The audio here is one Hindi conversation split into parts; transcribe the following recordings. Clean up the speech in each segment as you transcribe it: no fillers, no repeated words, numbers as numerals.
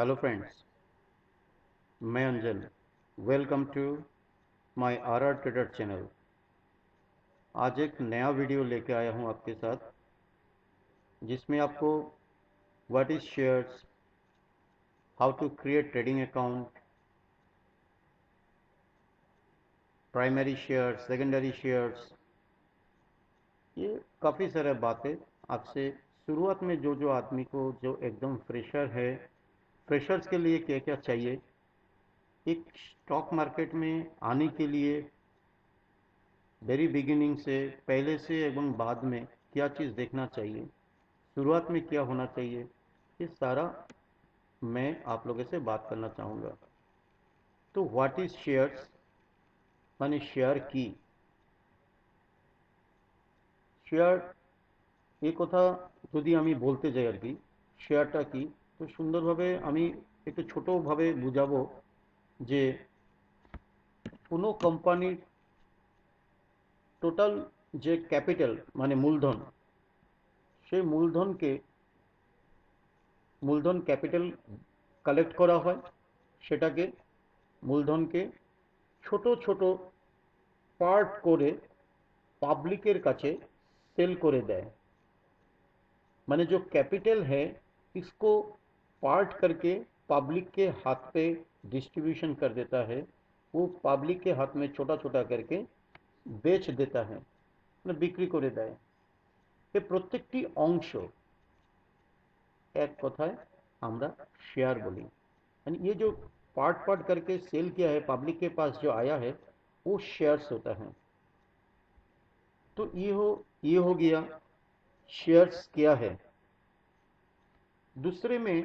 हेलो फ्रेंड्स, मैं Anjan. Welcome to my R trader channel. आज एक नया वीडियो लेके आया हूँ आपके साथ, जिसमें आपको what is shares, how to create trading account, primary shares, secondary shares, ये काफ़ी सारे बातें आपसे शुरुआत में जो जो आदमी को जो एकदम फ्रेशर है, फ्रेशर्स के लिए क्या क्या चाहिए, एक स्टॉक मार्केट में आने के लिए वेरी बिगिनिंग से, पहले से एवं बाद में क्या चीज़ देखना चाहिए, शुरुआत में क्या होना चाहिए, ये सारा मैं आप लोगों से बात करना चाहूँगा। तो व्हाट इज शेयर्स, माने शेयर की। শেয়ার এই কথা যদি আমি বলতে যাই আর কি, শেয়ারটা কি, তো সুন্দরভাবে আমি একটু ছোটোভাবে বুঝাবো যে কোনো কোম্পানির টোটাল যে ক্যাপিটাল মানে মূলধন, সেই মূলধন ক্যাপিটাল কালেক্ট করা হয়, সেটাকে মূলধনকে ছোট ছোট পার্ট করে পাবলিকের কাছে सेल করে দেয়। माने जो कैपिटल है, इसको पार्ट करके पब्लिक के हाथ पे डिस्ट्रीब्यूशन कर देता है। वो पब्लिक के हाथ में छोटा छोटा करके बेच देता है, মানে বিক্রি করে দেয়। এ প্রত্যেকটি অংশ एक কথায় আমরা शेयर बोली। यानी ये जो पार्ट पार्ट करके सेल किया है, पब्लिक के पास जो आया है, वो शेयर्स होता है। तो ये हो गया शेयर्स क्या है। दूसरे में,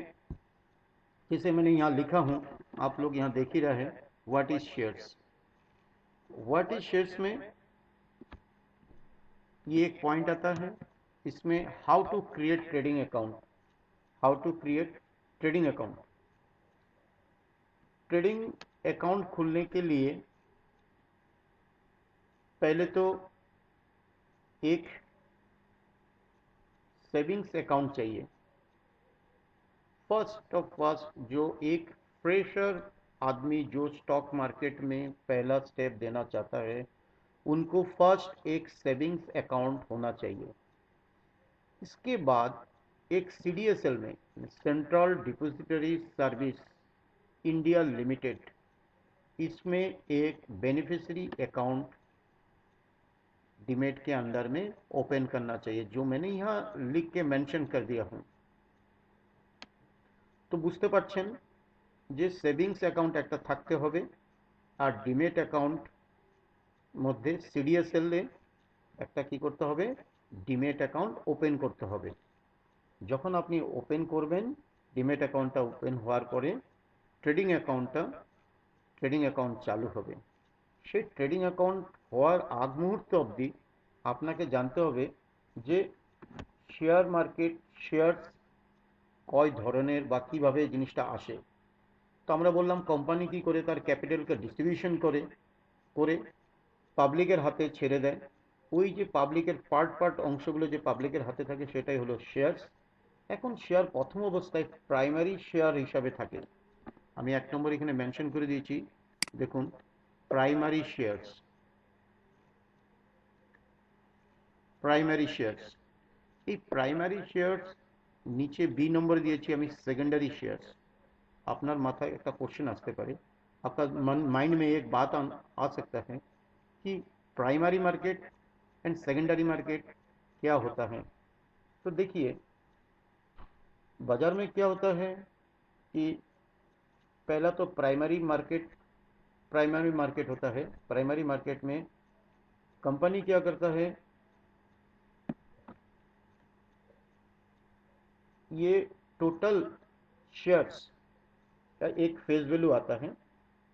जिसे मैंने यहाँ लिखा हूँ, आप लोग यहाँ देख ही रहे हैं, what is shares. What is shares में ये एक पॉइंट आता है, इसमें how to create trading account. How to create trading account. Trading account खुलने के लिए पहले तो एक सेविंग्स अकाउंट चाहिए। फर्स्ट ऑफ फर्स्ट, जो एक फ्रेशर आदमी जो स्टॉक मार्केट में पहला स्टेप देना चाहता है, उनको फर्स्ट एक सेविंग्स अकाउंट होना चाहिए। इसके बाद एक सीडीएसएल में, central depository service India limited, इसमें एक बेनिफिशियरी अकाउंट डीमेट के अंदर में ओपन करना चाहिए, जो मैंने यहाँ लिख के मेंशन कर दिया हूँ। तो বুঝতে পারছেন যে সেভিংস অ্যাকাউন্ট একটা থাকতে হবে, আর ডিমেট অ্যাকাউন্ট মধ্যে সিডিএসএল এ একটা কি করতে হবে, ডিমেট অ্যাকাউন্ট ওপেন করতে হবে। যখন আপনি ওপেন করবেন, ডিমেট অ্যাকাউন্টটা ওপেন হওয়ার পরে ট্রেডিং অ্যাকাউন্ট চালু হবে। সেই ট্রেডিং অ্যাকাউন্ট হওয়ার আগ মুহূর্ত অবধি আপনাকে জানতে হবে যে শেয়ার মার্কেট, শেয়ার কয় ধরনের বা কীভাবে জিনিসটা আসে। তো আমরা বললাম কোম্পানি কি করে তার ক্যাপিটালকে ডিস্ট্রিবিউশন করে করে পাবলিকের হাতে ছেড়ে দেয়। ওই যে পাবলিকের পার্ট পার্ট অংশগুলো যে পাবলিকের হাতে থাকে, সেটাই হলো শেয়ার্স। এখন শেয়ার প্রথম অবস্থায় প্রাইমারি শেয়ার হিসাবে থাকে। আমি এক নম্বর এখানে মেনশন করে দিয়েছি, দেখুন, প্রাইমারি শেয়ার্স। প্রাইমারি শেয়ার্স, এই প্রাইমারি শেয়ার্স নিচে বি নম্বর দিয়েছি আমি सेकेंडरी शेयर्स। আপনার माথায় একটা क्वेश्चन आते पारे, आपका माइंड में एक बात आ सकता है कि primary market and secondary market क्या होता है। तो देखिए, बाजार में क्या होता है कि पहला तो प्राइमरी मार्केट होता है। प्राइमरी मार्केट में कंपनी क्या करता है, ये टोटल शेयर्स का एक फेस वैल्यू आता है।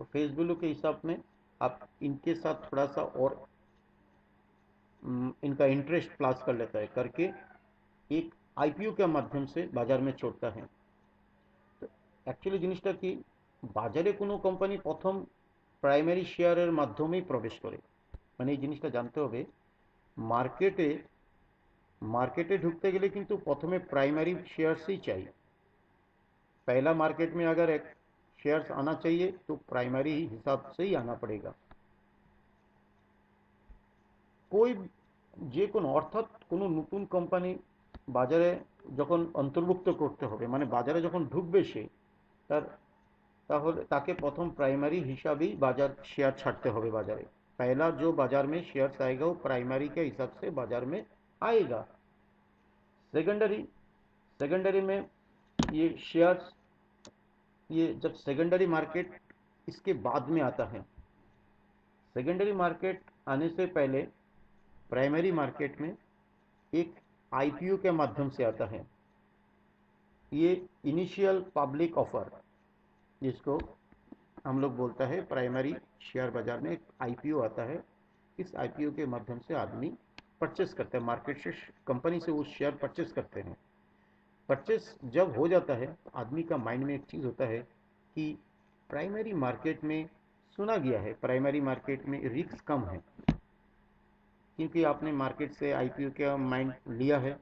तो फेस वैल्यू के हिसाब में आप इनके साथ थोड़ा सा और इनका इंटरेस्ट प्लस कर लेता है, करके एक आईपीओ के माध्यम से बाजार में छोड़ता है। तो एक्चुअली जिनिसटा कि बाजारे कोनो कोम्पानी प्रथम प्राइमारी शेयर माध्यमे प्रवेश करे। माने जिनिसटा जानते होबे, मार्केटे मार्केटे ढुकते गेले किन्तु प्रथमे प्राइमारी शेयर्सई चाই। पहला मार्केट में अगर एक शेयर्स आना चाहिए तो प्राइमरी हिसाब से ही आना पड़ेगा। कोई যে কোনো অর্থাৎ কোনো নতুন কোম্পানি বাজারে যখন অন্তর্ভুক্ত করতে হবে মানে বাজারে যখন ঢুকবে সে তার তাহলে তাকে प्रथम प्राइमरी हिसाब ही बाजार शेयर छाड़ते হবে बाजारे। पहला जो बाजार में शेयर्स आएगा वो प्राइमरी के हिसाब से बाजार में आएगा। सेकेंडरी सेकेंडरी में ये शेयर्स ये जब सेकेंडरी मार्केट इसके बाद में आता है। सेकेंडरी मार्केट आने से पहले प्राइमरी मार्केट में एक आईपीओ के माध्यम से आता है। ये इनिशियल पब्लिक ऑफर जिसको हम लोग बोलता है प्राइमरी शेयर बाजार में एक आईपीओ आता है। इस आईपीओ के माध्यम से आदमी परचेस करते हैं, मार्केट से कंपनी से वो शेयर परचेस करते हैं। परचेस जब हो जाता है तो आदमी का माइंड में एक चीज़ होता है कि प्राइमरी मार्केट में सुना गया है प्राइमरी मार्केट में रिस्क कम है, क्योंकि आपने मार्केट से आईपीओ का माइंड लिया है,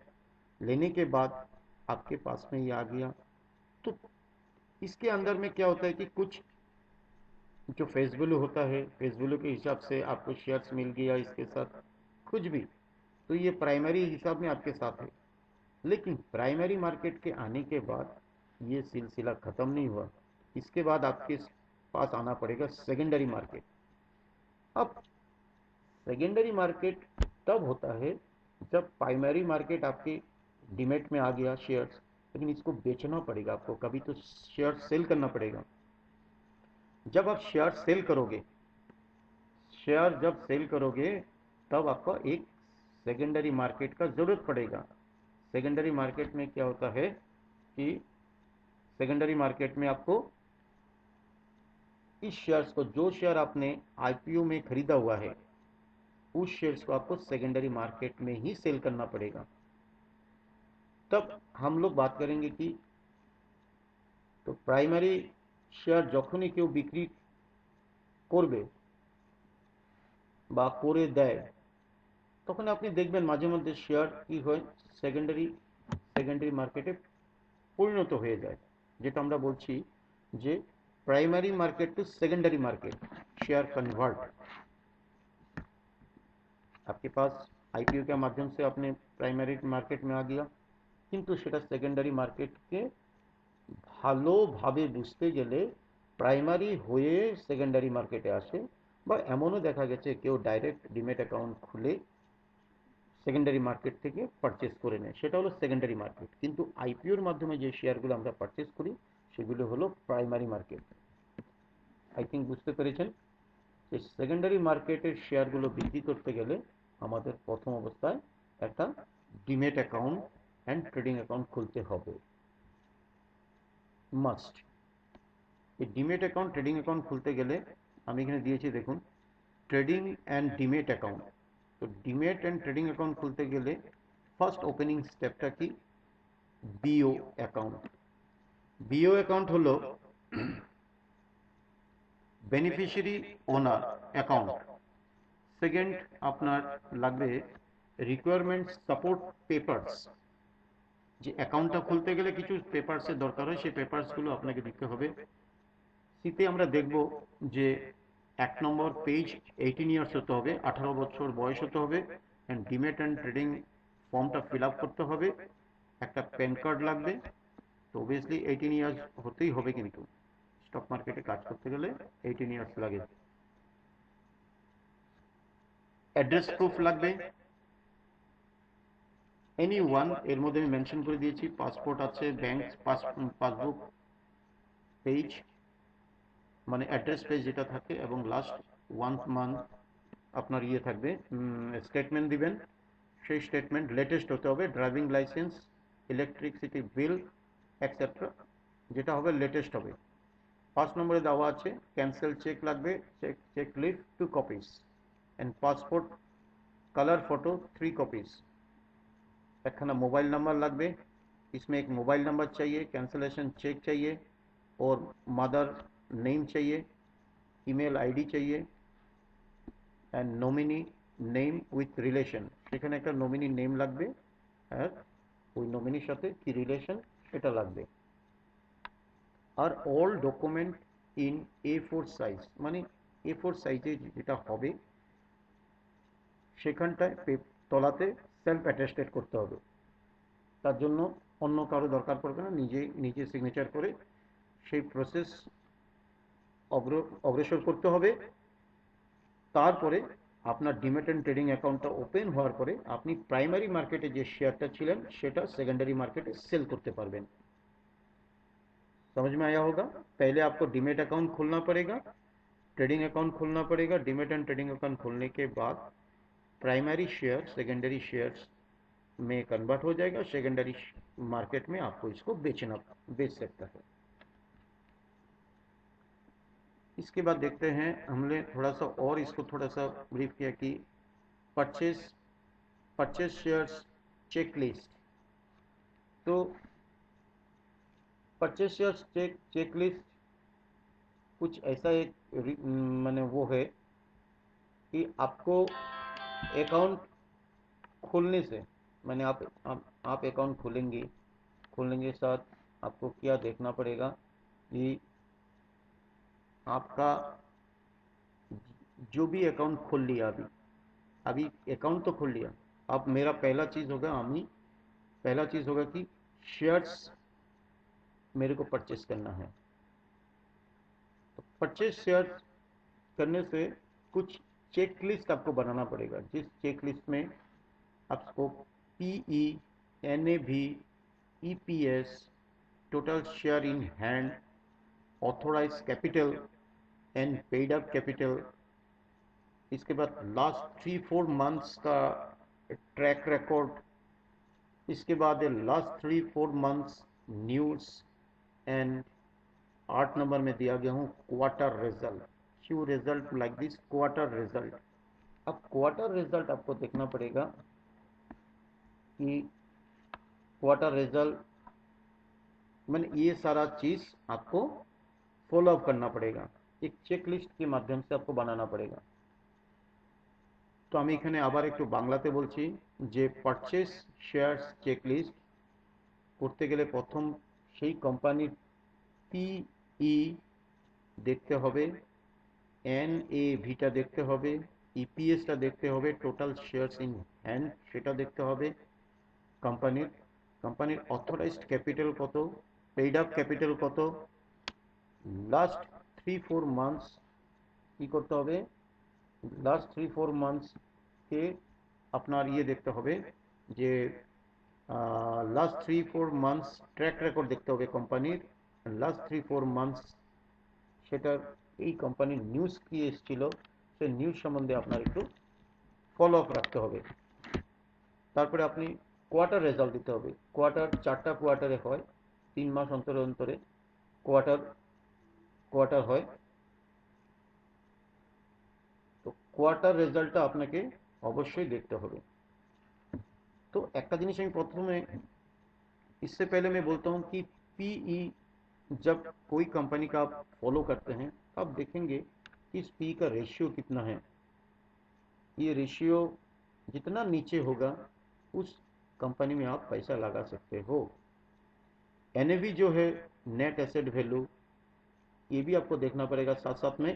लेने के बाद आपके पास में ये आ गया। तो इसके अंदर में क्या होता है कि कुछ जो फेस वैल्यू होता है फेस वैल्यू के हिसाब से आपको शेयर्स मिल गया इसके साथ कुछ भी, तो ये प्राइमरी हिसाब में आपके साथ है। लेकिन प्राइमरी मार्केट के आने के बाद ये सिलसिला ख़त्म नहीं हुआ। इसके बाद आपके पास आना पड़ेगा सेकेंडरी मार्केट। अब सेकेंडरी मार्केट तब होता है जब प्राइमरी मार्केट आपके डीमेट में आ गया शेयर्स, लेकिन इसको बेचना पड़ेगा आपको, कभी तो शेयर सेल करना पड़ेगा। जब आप शेयर सेल करोगे शेयर जब सेल करोगे तब आपको एक सेकेंडरी मार्केट का ज़रूरत पड़ेगा। सेकेंडरी मार्केट में क्या होता है कि सेकेंडरी मार्केट में आपको इस शेयर्स को जो शेयर आपने आईपीओ में खरीदा हुआ है उस शेयर्स को आपको सेकेंडरी मार्केट में ही सेल करना पड़ेगा। तब हम लोग बात करेंगे कि तो प्राइमरी शेयर যখনই কেউ বিক্রি করবে বা করে দেয় তখন আপনি দেখবেন মাঝে মধ্যে শেয়ার কি হয় সেকেন্ডারি মার্কেটে পরিণত হয়ে যায়, যেটা আমরা বলছি যে primary market to secondary market share convert. आपके पास आईपीओ के माध्यम से अपने प्राइमरी मार्केट में आ गया, किंतु সেটা सेकेंडरी मार्केटকে ভালোভাবে বুঝতে গেলে প্রাইমারি হয়ে সেকেন্ডারি মার্কেটে আসে, বা এমনও দেখা গেছে কেউ ডাইরেক্ট ডিমেট অ্যাকাউন্ট খুলে সেকেন্ডারি মার্কেট থেকে পারচেস করে নেয়, সেটা হলো সেকেন্ডারি মার্কেট। কিন্তু আইপিওর মাধ্যমে যে শেয়ারগুলো আমরা পারচেস করি সেগুলো হলো প্রাইমারি মার্কেট। আই থিঙ্ক বুঝতে পেরেছেন যে সেকেন্ডারি মার্কেটের শেয়ারগুলো বিক্রি করতে গেলে আমাদের প্রথম অবস্থায় একটা demat account and trading account খুলতে হবে, মাস্ট। এই ডিমেট অ্যাকাউন্ট ট্রেডিং অ্যাকাউন্ট খুলতে গেলে আমি এখানে দিয়েছি দেখুন ট্রেডিং অ্যান্ড ডিমেট অ্যাকাউন্ট। তো ডিমেট অ্যান্ড ট্রেডিং অ্যাকাউন্ট খুলতে গেলে ফার্স্ট ওপেনিং স্টেপটা কি, বিও অ্যাকাউন্ট। বিও অ্যাকাউন্ট হলো বেনিফিশিয়ারি ওনার অ্যাকাউন্ট। সেকেন্ড আপনার লাগবে রিকোয়ারমেন্ট সাপোর্ট পেপারস। যে অ্যাকাউন্টটা খুলতে গেলে কিছু পেপারসের দরকার হয়, সেই পেপারসগুলো আপনাকে দিতে হবে। সিতে আমরা দেখব যে 1 নম্বর পেজ 18 ইয়ার্স হতে হবে, 18 বছর বয়স হতে হবে, অ্যান্ড ডিমেট অ্যান্ড ট্রেডিং ফর্মটা ফিল আপ করতে হবে, একটা প্যান কার্ড লাগবে। তো অবভিয়াসলি 18 ইয়ার্স হতেই হবে, কিন্তু স্টক মার্কেটে কাজ করতে গেলে 18 ইয়ার্স লাগে। অ্যাড্রেস প্রুফ লাগবে এনি ওয়ান, এর মধ্যে আমি মেনশন করে দিয়েছি পাসপোর্ট আছে, ব্যাংক পাসবুক পেজ মানে অ্যাড্রেস পেজ যেটা থাকে, এবং লাস্ট 1 মান্থ আপনার ইয়ে থাকবে স্টেটমেন্ট দিবেন, সেই স্টেটমেন্ট লেটেস্ট হতে হবে। Driving licence, electricity bill etcetera যেটা হবে লেটেস্ট হবে। 5 নম্বরে দেওয়া আছে ক্যান্সেল চেক লাগবে, cheque leaf 2 copies and passport colour photo 3 copies. एकखाना मोबाइल नंबर लगবে, इसमें एक मोबाइल नंबर चाहिए, कैंसलेशन चेक चाहिए और मदर नेम चाहिए, ईमेल आईडी चाहिए and nominee name with relation. সেখানে একটা নমিনি নেম লাগবে আর ওই নমিনির সাথে কি রিলেশন সেটা লাগবে। আর all document in A4 size, মানে A4 সাইজে যেটা হবে সেখানটায় তলাতে সেলফ অ্যাটেস্টেড করতে হবে। তার জন্য অন্য কারো দরকার পড়বে না, নিজে নিজে সিগনেচার করে সেই প্রসেস অগ্রসর করতে হবে। তারপরে আপনার ডিম্যাট অ্যান্ড ট্রেডিং অ্যাকাউন্টটা ওপেন হওয়ার পরে আপনি প্রাইমারি মার্কেটে যে শেয়ারটা ছিলেন সেটা सेकेंडरी मार्केट सेल करते पारबेन। समझ में आया होगा। पहले आपको डीमेट अकाउंट खोलना पड़ेगा, ट्रेडिंग अकाउंट खोलना पड़ेगा। डीमेट एंड ट्रेडिंग अकाउंट खोलने के बाद प्राइमरी शेयर सेकेंडरी शेयर्स में कन्वर्ट हो जाएगा। सेकेंडरी मार्केट में आपको इसको बेच सकता है। इसके बाद देखते हैं, हमने थोड़ा सा और इसको थोड़ा सा ब्रीफ किया कि purchase purchase shares check list. तो परचेस शेयर्स चेक लिस्ट कुछ ऐसा एक मैंने वो है कि आपको अकाउंट खोलने से, मैंने आप अकाउंट खोलेंगे, खोलने के साथ आपको क्या देखना पड़ेगा कि आपका जो भी अकाउंट खोल लिया, अभी अकाउंट तो खोल लिया। अब मेरा पहला चीज़ होगा कि शेयर्स मेरे को परचेस करना है। तो परचेस शेयर्स करने से कुछ चेक लिस्ट आपको बनाना पड़ेगा, जिस चेक लिस्ट में आपको PE, NAV, EPS, total share in hand, authorise capital and paid up capital, इसके बाद लास्ट 3-4 मंथ्स का ट्रैक रिकॉर्ड, इसके बाद last 3-4 months news, and 8 number में दिया गया हूँ quarter result. Q result like this quarter result. अब क्वार्टर रिजल्ट आपको देखना पड़ेगा कि क्वार्टर रिजल्ट मैंने ये सारा चीज़ आपको फॉलो अप करना पड़ेगा, एक चेक लिस्ट के माध्यम से आपको बनाना पड़ेगा। तो আমি এখানে আবার একটু বাংলাতে বলছি যে পারচেস শেয়ারস চেক লিস্ট করতে গেলে প্রথম সেই কোম্পানির PE দেখতে হবে, NAVটা দেখতে হবে, EPSটা দেখতে হবে, টোটাল শেয়ারস ইন হ্যান্ড সেটা দেখতে হবে, কোম্পানির অথরাইজড ক্যাপিটাল কত, পেইড আপ ক্যাপিটাল কত, লাস্ট 3-4 मंथ्स কি করতে হবে, লাস্ট 3-4 मंथ्स के আপনার ইয়ে দেখতে হবে যে লাস্ট 3-4 मंथ्स ট্র্যাক রেকর্ড দেখতে হবে কোম্পানির। লাস্ট 3-4 मंथ्स সেটার এই কোম্পানির নিউজ কি এসেছিল সেই নিউজ সম্বন্ধে আপনার একটু ফলো আপ রাখতে হবে। তারপরে আপনি কোয়ার্টার রেজাল্ট দিতে হবে। কোয়ার্টার 4টা কোয়ার্টারে হয়, 3 মাস অন্তরে অন্তরে কোয়ার্টার হয়। তো কোয়ার্টার রেজাল্টটা আপনাকে অবশ্যই দেখতে হবে। तो একটা জিনিস আমি প্রথমে, इससे पहले मैं बोलता हूँ कि PE जब कोई कंपनी का आप फॉलो करते हैं तो आप देखेंगे कि इस PE का रेशियो कितना है। ये रेशियो जितना नीचे होगा उस कंपनी में आप पैसा लगा सकते हो। NAV जो है, नेट एसेट वैल्यू, ये भी आपको देखना पड़ेगा साथ साथ में।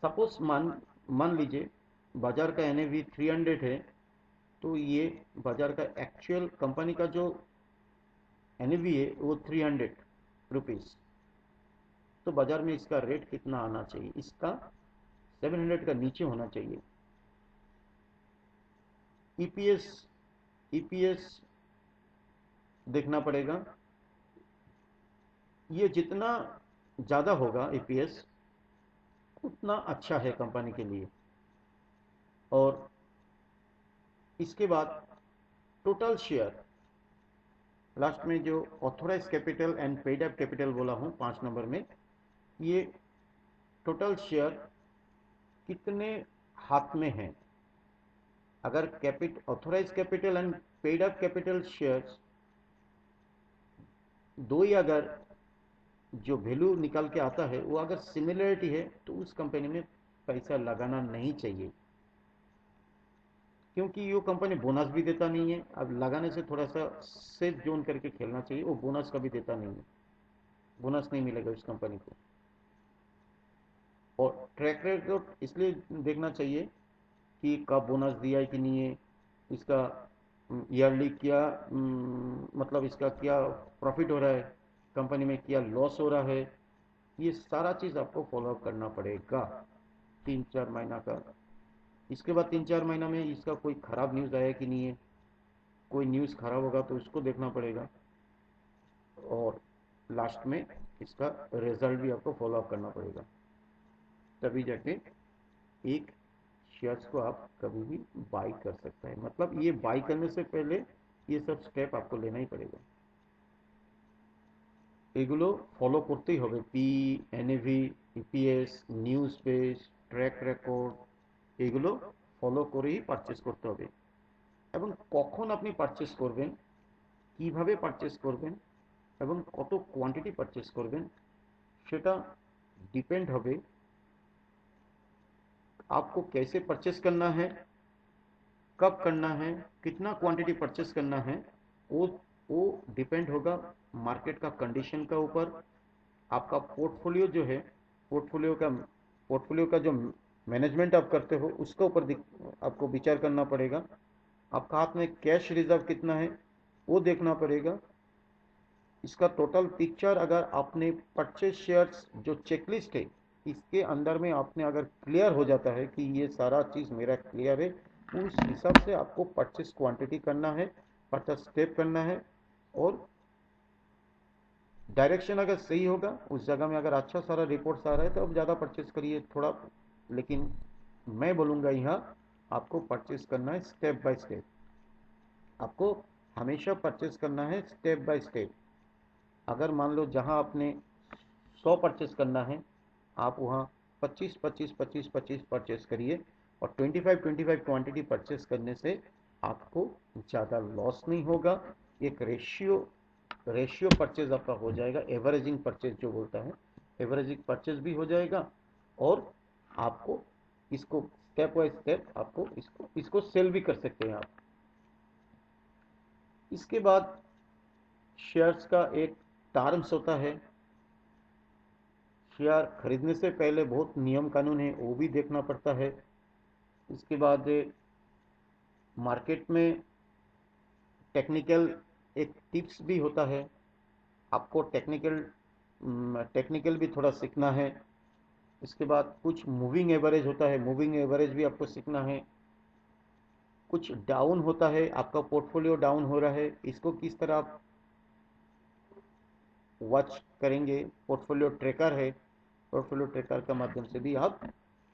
सपोज मान लीजिए बाजार का NAV 300 है, तो ये बाजार का एक्चुअल कंपनी का जो NAV है वो 300 रुपीज़। तो बाजार में इसका रेट कितना आना चाहिए, इसका 700 का नीचे होना चाहिए। EPS देखना पड़ेगा, ये जितना ज़्यादा होगा EPS उतना अच्छा है कंपनी के लिए। और इसके बाद टोटल शेयर, लास्ट में जो authorise capital and paid up capital बोला हूँ 5 नंबर में, ये टोटल शेयर कितने हाथ में है। अगर authorise capital and paid up capital shares दो ही अगर जो वैल्यू निकल के आता है वो अगर सिमिलरिटी है तो उस कंपनी में पैसा लगाना नहीं चाहिए, क्योंकि ये कंपनी बोनस भी देता नहीं है। अब लगाने से थोड़ा सा सेफ जोन करके खेलना चाहिए, वो बोनस कभी देता नहीं है। बोनस नहीं मिलेगा उस कंपनी को। और ट्रैक रिकॉर्ड इसलिए देखना चाहिए कि कब बोनस दिया है कि नहीं है, इसका ईयरली क्या मतलब इसका क्या प्रॉफिट हो रहा है, कंपनी में क्या लॉस हो रहा है, ये सारा चीज़ आपको फॉलो अप करना पड़ेगा 3-4 महीना का। इसके बाद 3-4 महीना में इसका कोई ख़राब न्यूज़ आया कि नहीं है, कोई न्यूज़ ख़राब होगा तो उसको देखना पड़ेगा। और लास्ट में इसका रिजल्ट भी आपको फॉलो अप करना पड़ेगा, तभी जाके एक शेयर्स को आप कभी भी बाई कर सकते हैं। मतलब ये बाई करने से पहले ये सब स्टेप आपको लेना ही पड़ेगा। এগুলো ফলো করতেই হবে। NAV, EPS, news page, track record, এগুলো ফলো করেই পারচেস করতে হবে। এবং কখন আপনি পারচেস করবেন, কিভাবে পারচেস করবেন এবং কত কোয়ান্টিটি পারচেস করবেন, সেটা डिपेंड হবে आपको कैसे परचेस करना है, कब करना है, कितना क्वांटिटी परचेस करना है। वो वो डिपेंड होगा मार्केट का कंडीशन का ऊपर। आपका पोर्टफोलियो जो है, पोर्टफोलियो का पोर्टफोलियो का जो मैनेजमेंट आप करते हो उसके ऊपर आपको विचार करना पड़ेगा। आपका हाथ में कैश रिजर्व कितना है वो देखना पड़ेगा। इसका टोटल पिक्चर अगर आपने परचेज शेयर्स जो चेकलिस्ट है इसके अंदर में आपने अगर क्लियर हो जाता है कि ये सारा चीज़ मेरा क्लियर है, उस हिसाब से आपको परचेज क्वांटिटी करना है, परचेज स्टेप करना है। और डायरेक्शन अगर सही होगा, उस जगह में अगर अच्छा सारा रिपोर्ट्स आ रहा है तो अब ज़्यादा परचेज करिए थोड़ा। लेकिन मैं बोलूँगा यहाँ आपको परचेज करना है स्टेप बाय स्टेप। आपको हमेशा परचेज करना है स्टेप बाय स्टेप। अगर मान लो जहाँ आपने 100 परचेस करना है, आप वहाँ 25-25-25-25 परचेस करिए। और 25-25 क्वांटिटी परचेस करने से आपको ज़्यादा लॉस नहीं होगा। एक रेशियो परचेज आपका हो जाएगा, एवरेजिंग परचेज जो बोलता है, एवरेजिंग परचेज भी हो जाएगा। और आपको इसको स्टेप बाय स्टेप आपको इसको सेल भी कर सकते हैं आप। इसके बाद शेयर्स का एक टर्म्स होता है। शेयर खरीदने से पहले बहुत नियम कानून है, वो भी देखना पड़ता है। इसके बाद मार्केट में टेक्निकल एक टिप्स भी होता है। आपको टेक्निकल भी थोड़ा सीखना है। इसके बाद कुछ मूविंग एवरेज होता है, मूविंग एवरेज भी आपको सीखना है। कुछ डाउन होता है, आपका पोर्टफोलियो डाउन हो रहा है, इसको किस तरह आप वॉच करेंगे। पोर्टफोलियो ट्रैकर है, पोर्टफोलियो ट्रैकर के माध्यम से भी आप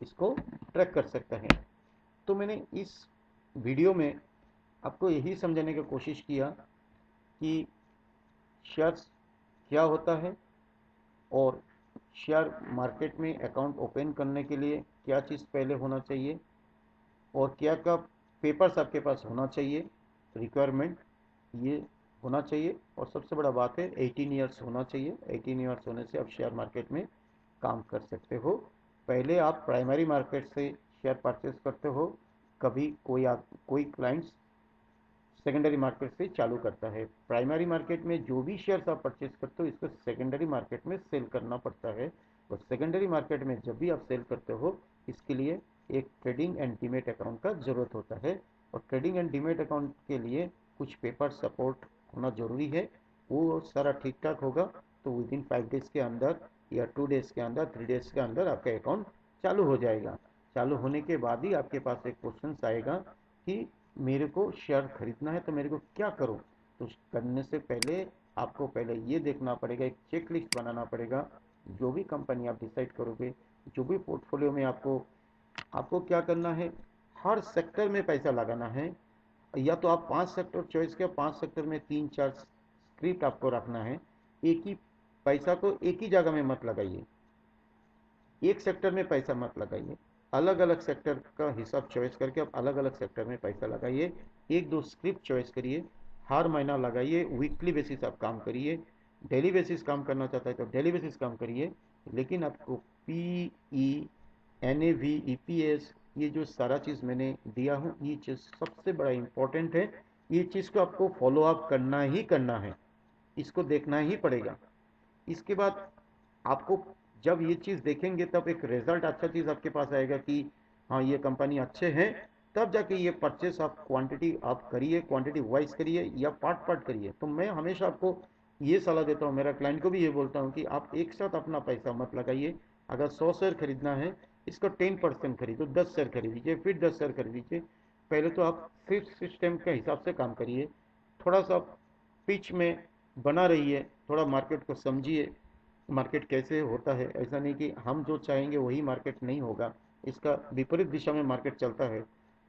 इसको ट्रैक कर सकते हैं। तो मैंने इस वीडियो में आपको यही समझाने की कोशिश किया कि शेयर्स क्या होता है और शेयर मार्केट में अकाउंट ओपन करने के लिए क्या चीज़ पहले होना चाहिए और क्या क्या पेपर्स आपके पास होना चाहिए, रिक्वायरमेंट ये होना चाहिए। और सबसे बड़ा बात है 18 ईयर्स होना चाहिए। 18 ईयर्स होने से आप शेयर मार्केट में काम कर सकते हो। पहले आप प्राइमरी मार्केट से शेयर परचेस करते हो, कभी कोई क्लाइंट्स सेकेंडरी मार्केट से चालू करता है। प्राइमरी मार्केट में जो भी शेयर्स आप परचेस करते हो इसको सेकेंडरी मार्केट में सेल करना पड़ता है। और सेकेंडरी मार्केट में जब भी आप सेल करते हो इसके लिए एक ट्रेडिंग एंड डीमेट अकाउंट का ज़रूरत होता है। और ट्रेडिंग एंड डीमेट अकाउंट के लिए कुछ पेपर सपोर्ट होना ज़रूरी है। वो सारा ठीक ठाक होगा तो विद इन 5 डेज़ के अंदर या 2 डेज़ के अंदर 3 डेज़ के अंदर आपका अकाउंट चालू हो जाएगा। चालू होने के बाद ही आपके पास एक क्वेश्चन आएगा कि मेरे को शेयर खरीदना है तो मेरे को क्या करूं। तो करने से पहले आपको पहले ये देखना पड़ेगा, एक चेक लिस्ट बनाना पड़ेगा। जो भी कंपनी आप डिसाइड करोगे, जो भी पोर्टफोलियो में आपको आपको क्या करना है, हर सेक्टर में पैसा लगाना है। या तो आप 5 सेक्टर चॉइस किया, 5 सेक्टर में 3-4 स्क्रिप्ट आपको रखना है। एक ही पैसा को एक ही जगह में मत लगाइए, एक सेक्टर में पैसा मत लगाइए। अलग अलग सेक्टर का हिसाब चॉइस करके आप अलग अलग सेक्टर में पैसा लगाइए। एक दो स्क्रिप्ट चॉइस करिए, हर महीना लगाइए, वीकली बेसिस आप काम करिए। डेली बेसिस काम करना चाहता है तो डेली बेसिस काम करिए। लेकिन आपको P E N A V E P S ये जो सारा चीज़ मैंने दिया हूँ ये चीज़ सबसे बड़ा इम्पोर्टेंट है। ये चीज़ को आपको फॉलो अप करना ही करना है, इसको देखना ही पड़ेगा। इसके बाद आपको जब ये चीज़ देखेंगे तब एक रिजल्ट अच्छा चीज़ आपके पास आएगा कि हाँ ये कंपनी अच्छे हैं, तब जाके ये परचेस आप क्वांटिटी आप करिए, क्वांटिटी वाइज करिए या पार्ट पार्ट करिए। तो मैं हमेशा आपको ये सलाह देता हूँ, मेरा क्लाइंट को भी ये बोलता हूँ कि आप एक साथ अपना पैसा मत लगाइए। अगर 100 शेयर खरीदना है, इसका 10% खरीदो, 10 शेयर खरीदीजिए, फिर 10 शेयर खरीदीजिए। पहले तो आप सिर्फ सिस्टम के हिसाब से काम करिए, थोड़ा सा पिच में बना रहिए, थोड़ा मार्केट को समझिए, मार्केट कैसे होता है। ऐसा नहीं कि हम जो चाहेंगे वही मार्केट नहीं होगा, इसका विपरीत दिशा में मार्केट चलता है।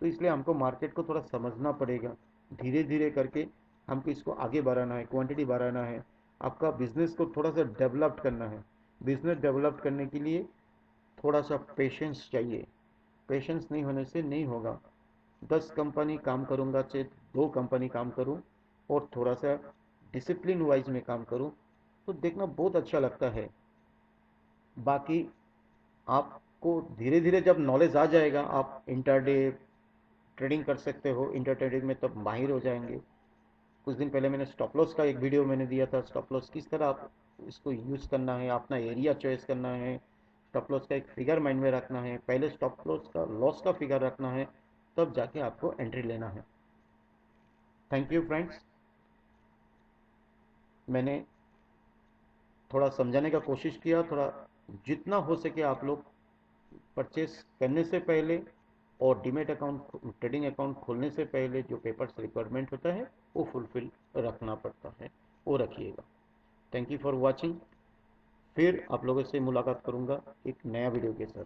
तो इसलिए हमको मार्केट को थोड़ा समझना पड़ेगा, धीरे धीरे करके हमको इसको आगे बढ़ाना है, क्वांटिटी बढ़ाना है, आपका बिजनेस को थोड़ा सा डेवलप करना है। बिजनेस डेवलप करने के लिए थोड़ा सा पेशेंस चाहिए, पेशेंस नहीं होने से नहीं होगा। 10 कंपनी काम करूँगा चाहे 2 कंपनी काम करूँ, और थोड़ा सा डिसिप्लिन वाइज में काम करूँ, तो देखना बहुत अच्छा लगता है। बाकी आपको धीरे धीरे जब नॉलेज आ जाएगा, आप इंटरडे ट्रेडिंग कर सकते हो, इंटर ट्रेडिंग में तब माहिर हो जाएंगे। कुछ दिन पहले मैंने स्टॉप लॉस का एक वीडियो मैंने दिया था, स्टॉप लॉस किस तरह आप इसको यूज़ करना है, अपना एरिया चॉइस करना है, स्टॉप लॉस का एक फिगर माइंड में रखना है, पहले स्टॉप लॉस का फिगर रखना है, तब जाके आपको एंट्री लेना है। थैंक यू फ्रेंड्स, मैंने थोड़ा समझाने का कोशिश किया, थोड़ा जितना हो सके आप लोग परचेस करने से पहले और डीमेट अकाउंट ट्रेडिंग अकाउंट खोलने से पहले जो पेपर्स रिक्वायरमेंट होता है वो फुलफिल रखना पड़ता है, वो रखिएगा। Thank you for watching. फिर आप लोगों से मुलाकात करूंगा एक नया वीडियो के साथ।